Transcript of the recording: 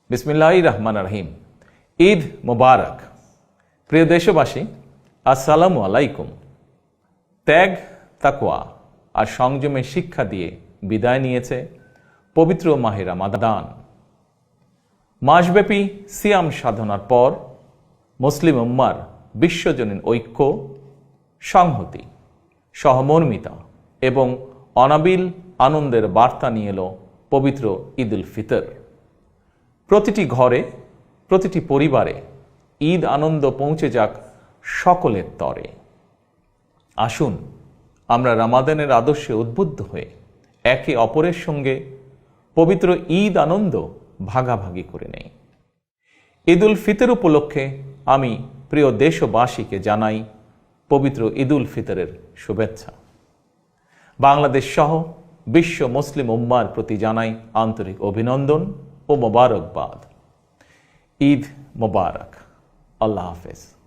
বিসমিল্লাহির রহমানির রহিম। ঈদ মোবারক। প্রিয় দেশবাসী, আসসালামু আলাইকুম। ত্যাগ, তাকওয়া আর সংযমের শিক্ষা দিয়ে বিদায় নিয়েছে পবিত্র মাহে রমাদান। মাসব্যাপী সিয়াম সাধনার পর মুসলিম উম্মার বিশ্বজনীন ঐক্য, সংহতি, সহমর্মিতা এবং অনাবিল আনন্দের বার্তা নিয়ে এলো পবিত্র ঈদ উল ফিতর। প্রতিটি ঘরে, প্রতিটি পরিবারে ঈদ আনন্দ পৌঁছে যাক সকলের তরে। আসুন আমরা রমাদানের আদর্শে উদ্বুদ্ধ হয়ে একে অপরের সঙ্গে পবিত্র ঈদ আনন্দ ভাগাভাগি করে নেই। ঈদ উল ফিতর উপলক্ষে আমি প্রিয় দেশবাসীকে জানাই পবিত্র ঈদ উল ফিতরের শুভেচ্ছা। বাংলাদেশ সহ বিশ্ব মুসলিম উম্মার প্রতি জানাই আন্তরিক অভিনন্দন ও মোবারকবাদ। ঈদ মোবারক। আল্লাহ হাফেজ।